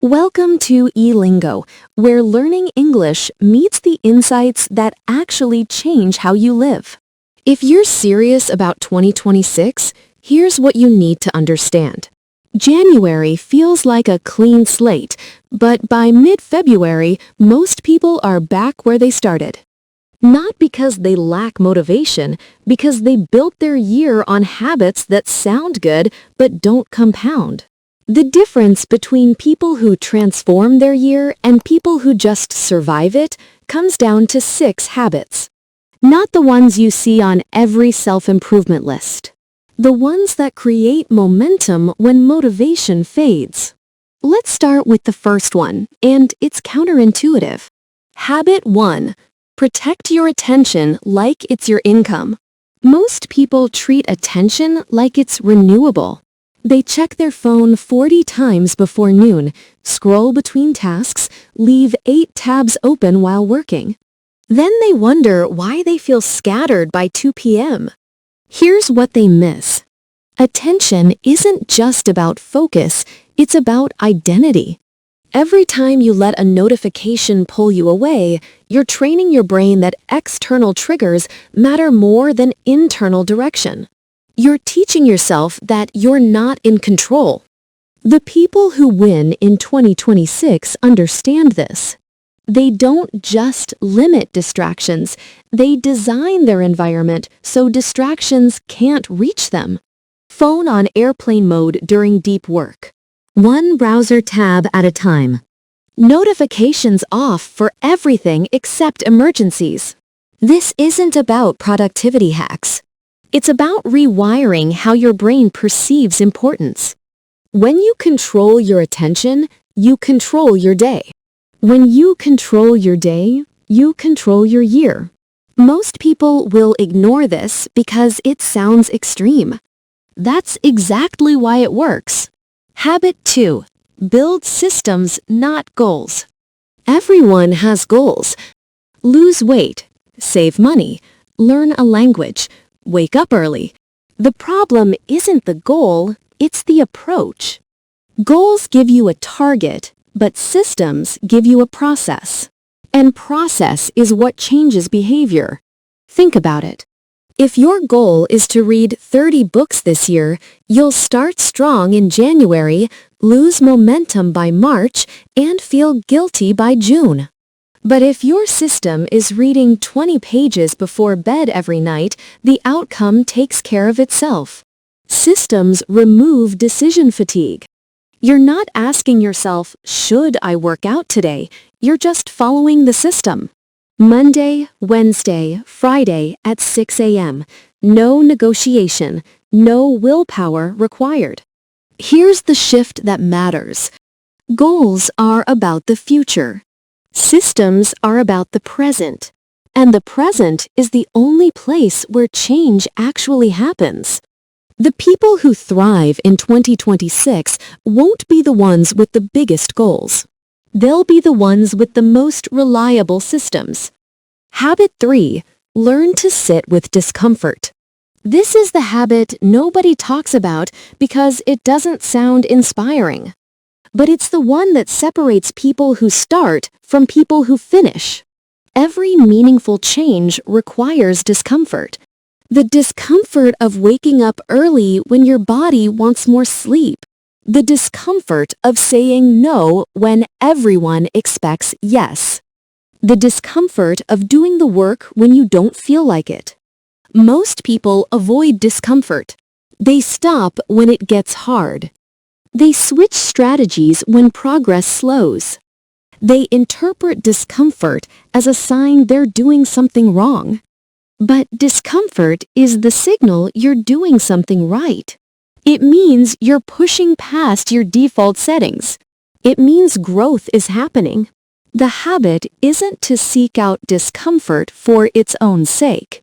Welcome to Elingo, where learning English meets the insights that actually change how you live. If you're serious about 2026, here's what you need to understand. January feels like a clean slate, but by mid-February, most people are back where they started. Not because they lack motivation, because they built their year on habits that sound good but don't compound. The difference between people who transform their year and people who just survive it comes down to 6 habits. Not the ones you see on every self-improvement list. The ones that create momentum when motivation fades. Let's start with the first one, and it's counterintuitive. Habit 1. Protect your attention like it's your income. Most people treat attention like it's renewable. They check their phone 40 times before noon, scroll between tasks, leave 8 tabs open while working. Then they wonder why they feel scattered by 2 p.m. Here's what they miss. Attention isn't just about focus, it's about identity. Every time you let a notification pull you away, you're training your brain that external triggers matter more than internal direction. You're teaching yourself that you're not in control. The people who win in 2026 understand this. They don't just limit distractions, they design their environment so distractions can't reach them. Phone on airplane mode during deep work. One browser tab at a time. Notifications off for everything except emergencies. This isn't about productivity hacks. It's about rewiring how your brain perceives importance. When you control your attention, you control your day. When you control your day, you control your year. Most people will ignore this because it sounds extreme. That's exactly why it works. Habit 2. Build systems, not goals. Everyone has goals. Lose weight, save money, learn a language, wake up early. The problem isn't the goal, it's the approach. Goals give you a target, but systems give you a process. And process is what changes behavior. Think about it. If your goal is to read 30 books this year, you'll start strong in January, lose momentum by March, and feel guilty by June. But if your system is reading 20 pages before bed every night, the outcome takes care of itself. Systems remove decision fatigue. You're not asking yourself, should I work out today? You're just following the system. Monday, Wednesday, Friday at 6 a.m. No negotiation, no willpower required. Here's the shift that matters. Goals are about the future. Systems are about the present. And the present is the only place where change actually happens. The people who thrive in 2026 won't be the ones with the biggest goals. They'll be the ones with the most reliable systems. Habit 3. Learn to sit with discomfort. This is the habit nobody talks about because it doesn't sound inspiring. But it's the one that separates people who start from people who finish. Every meaningful change requires discomfort. The discomfort of waking up early when your body wants more sleep. The discomfort of saying no when everyone expects yes. The discomfort of doing the work when you don't feel like it. Most people avoid discomfort. They stop when it gets hard. They switch strategies when progress slows. They interpret discomfort as a sign they're doing something wrong. But discomfort is the signal you're doing something right. It means you're pushing past your default settings. It means growth is happening. The habit isn't to seek out discomfort for its own sake.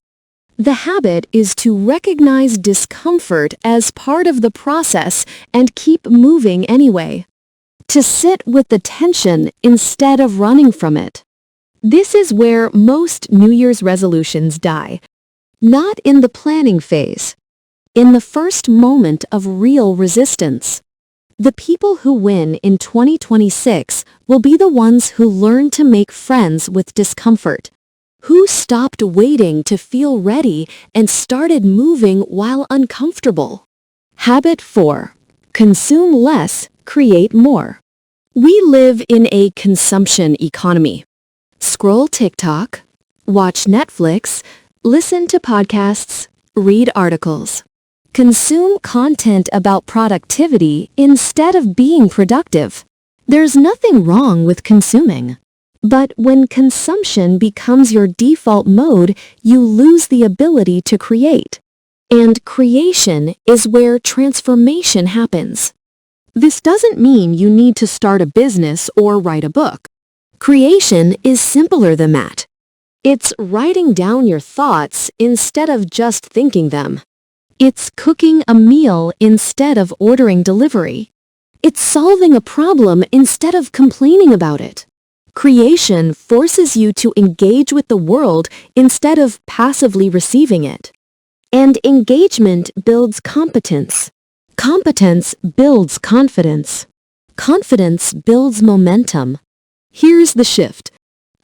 The habit is to recognize discomfort as part of the process and keep moving anyway. To sit with the tension instead of running from it. This is where most New Year's resolutions die. Not in the planning phase. In the first moment of real resistance. The people who win in 2026 will be the ones who learn to make friends with discomfort, who stopped waiting to feel ready and started moving while uncomfortable. Habit 4. Consume less, create more. We live in a consumption economy. Scroll TikTok, watch Netflix, listen to podcasts, read articles. Consume content about productivity instead of being productive. There's nothing wrong with consuming. But when consumption becomes your default mode, you lose the ability to create. And creation is where transformation happens. This doesn't mean you need to start a business or write a book. Creation is simpler than that. It's writing down your thoughts instead of just thinking them. It's cooking a meal instead of ordering delivery. It's solving a problem instead of complaining about it. Creation forces you to engage with the world instead of passively receiving it. And engagement builds competence. Competence builds confidence. Confidence builds momentum. Here's the shift.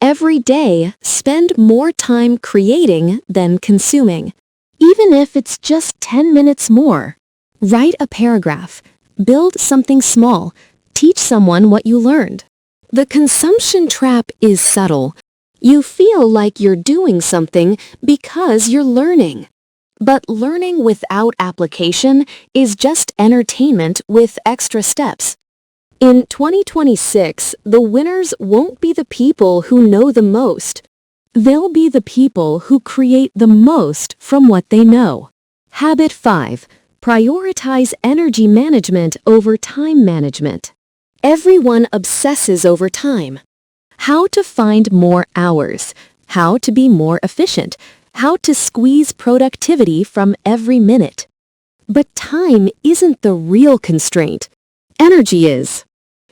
Every day, spend more time creating than consuming, even if it's just 10 minutes more. Write a paragraph. Build something small. Teach someone what you learned. The consumption trap is subtle. You feel like you're doing something because you're learning. But learning without application is just entertainment with extra steps. In 2026, the winners won't be the people who know the most. They'll be the people who create the most from what they know. Habit 5. Prioritize energy management over time management. Everyone obsesses over time. How to find more hours, how to be more efficient, how to squeeze productivity from every minute. But time isn't the real constraint. Energy is.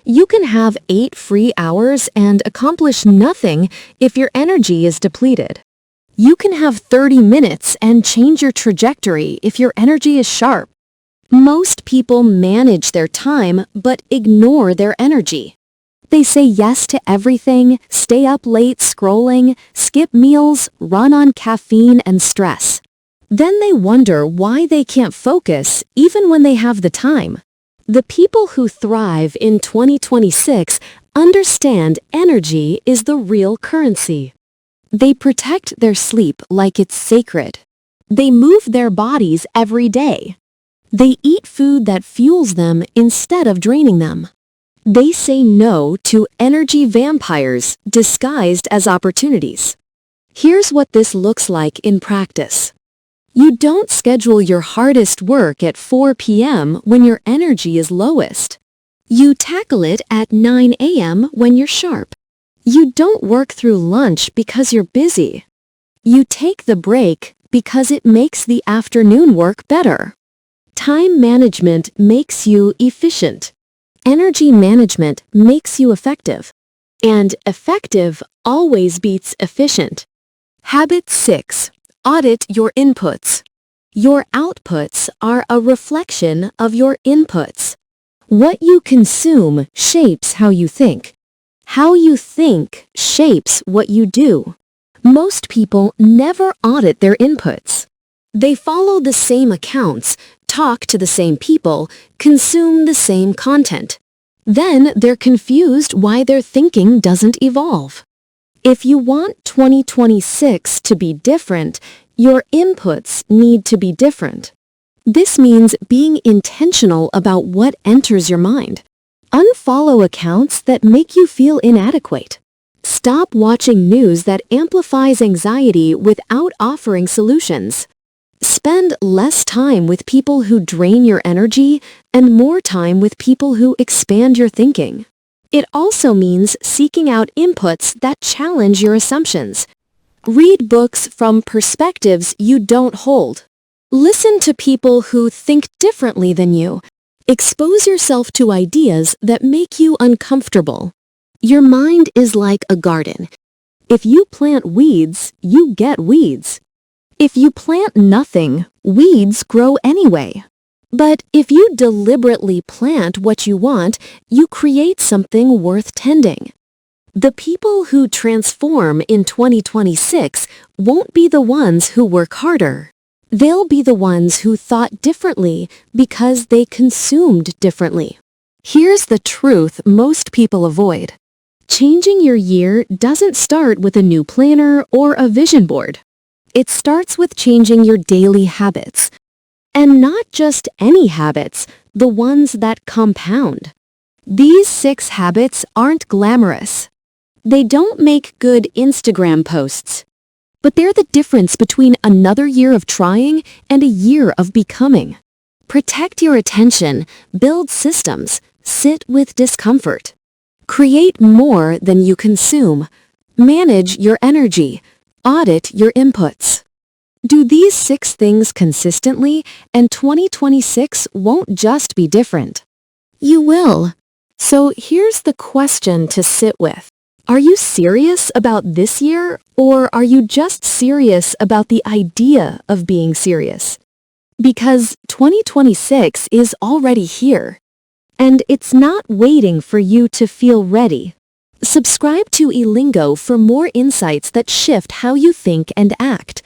You can have 8 free hours and accomplish nothing if your energy is depleted. You can have 30 minutes and change your trajectory if your energy is sharp. Most people manage their time but ignore their energy. They say yes to everything, stay up late scrolling, skip meals, run on caffeine and stress. Then they wonder why they can't focus even when they have the time. The people who thrive in 2026 understand energy is the real currency. They protect their sleep like it's sacred. They move their bodies every day. They eat food that fuels them instead of draining them. They say no to energy vampires disguised as opportunities. Here's what this looks like in practice. You don't schedule your hardest work at 4 p.m. when your energy is lowest. You tackle it at 9 a.m. when you're sharp. You don't work through lunch because you're busy. You take the break because it makes the afternoon work better. Time management makes you efficient. Energy management makes you effective. And effective always beats efficient. Habit 6. Audit your inputs. Your outputs are a reflection of your inputs. What you consume shapes how you think. How you think shapes what you do. Most people never audit their inputs. They follow the same accounts, talk to the same people, consume the same content. Then they're confused why their thinking doesn't evolve. If you want 2026 to be different, your inputs need to be different. This means being intentional about what enters your mind. Unfollow accounts that make you feel inadequate. Stop watching news that amplifies anxiety without offering solutions. Spend less time with people who drain your energy and more time with people who expand your thinking. It also means seeking out inputs that challenge your assumptions. Read books from perspectives you don't hold. Listen to people who think differently than you. Expose yourself to ideas that make you uncomfortable. Your mind is like a garden. If you plant weeds, you get weeds. If you plant nothing, weeds grow anyway. But if you deliberately plant what you want, you create something worth tending. The people who transform in 2026 won't be the ones who work harder. They'll be the ones who thought differently because they consumed differently. Here's the truth most people avoid. Changing your year doesn't start with a new planner or a vision board. It starts with changing your daily habits. And not just any habits, the ones that compound. These 6 habits aren't glamorous. They don't make good Instagram posts. But they're the difference between another year of trying and a year of becoming. Protect your attention, build systems, sit with discomfort. Create more than you consume. Manage your energy. Audit your inputs. Do these 6 things consistently, and 2026 won't just be different. You will. So here's the question to sit with. Are you serious about this year, or are you just serious about the idea of being serious? Because 2026 is already here, and it's not waiting for you to feel ready. Subscribe to Elingo for more insights that shift how you think and act.